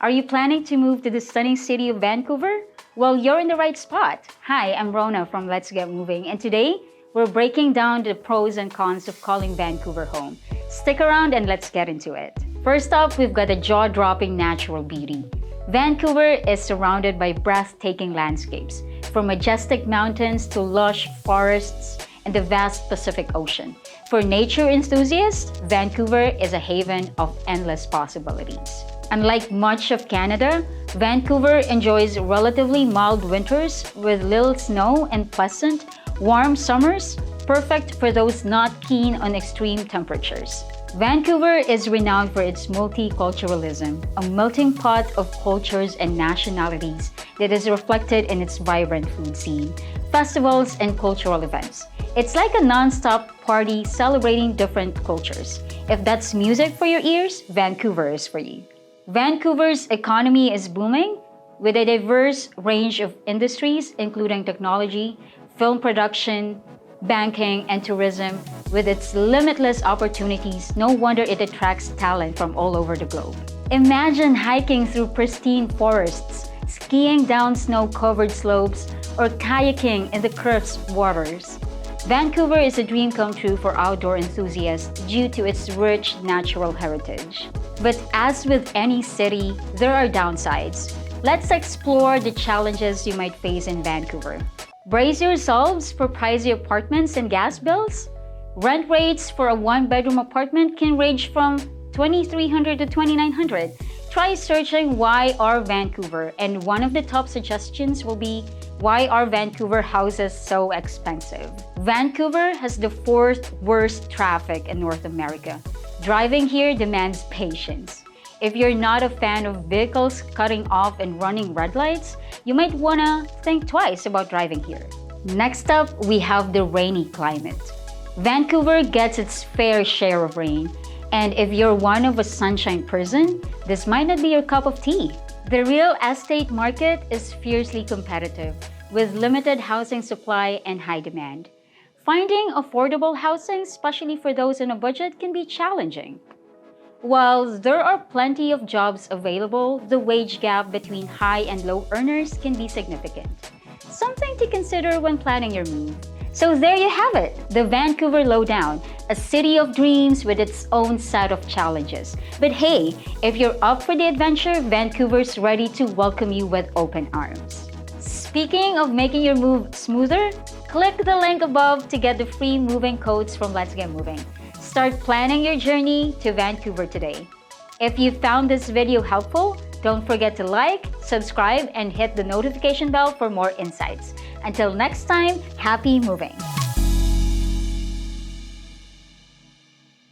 Are you planning to move to the stunning city of Vancouver? Well, you're in the right spot. Hi, I'm Rona from Let's Get Moving, and today we're breaking down the pros and cons of calling Vancouver home. Stick around and let's get into it. First up, we've got a jaw-dropping natural beauty. Vancouver is surrounded by breathtaking landscapes, from majestic mountains to lush forests and the vast Pacific Ocean. For nature enthusiasts, Vancouver is a haven of endless possibilities. Unlike much of Canada, Vancouver enjoys relatively mild winters with little snow and pleasant, warm summers, perfect for those not keen on extreme temperatures. Vancouver is renowned for its multiculturalism, a melting pot of cultures and nationalities that is reflected in its vibrant food scene, festivals, and cultural events. It's like a non-stop party celebrating different cultures. If that's music for your ears, Vancouver is for you. Vancouver's economy is booming, with a diverse range of industries including technology, film production, banking, and tourism. With its limitless opportunities, no wonder it attracts talent from all over the globe. Imagine hiking through pristine forests, skiing down snow-covered slopes, or kayaking in the crisp waters. Vancouver is a dream come true for outdoor enthusiasts due to its rich natural heritage. But as with any city, there are downsides. Let's explore the challenges you might face in Vancouver. Brace yourselves for pricey apartments and gas bills. Rent rates for a one-bedroom apartment can range from $2,300 to $2,900. Try searching Why Are Vancouver, and one of the top suggestions will be Why Are Vancouver Houses So Expensive? Vancouver has the fourth worst traffic in North America. Driving here demands patience. If you're not a fan of vehicles cutting off and running red lights, you might wanna think twice about driving here. Next up, we have the rainy climate. Vancouver gets its fair share of rain, and if you're one of a sunshine person, this might not be your cup of tea. The real estate market is fiercely competitive, with limited housing supply and high demand. Finding affordable housing, especially for those on a budget, can be challenging. While there are plenty of jobs available, the wage gap between high and low earners can be significant. Something to consider when planning your move. So there you have it, the Vancouver Lowdown, a city of dreams with its own set of challenges. But hey, if you're up for the adventure, Vancouver's ready to welcome you with open arms. Speaking of making your move smoother, click the link above to get the free moving codes from Let's Get Moving. Start planning your journey to Vancouver today. If you found this video helpful, don't forget to like, subscribe, and hit the notification bell for more insights. Until next time, happy moving!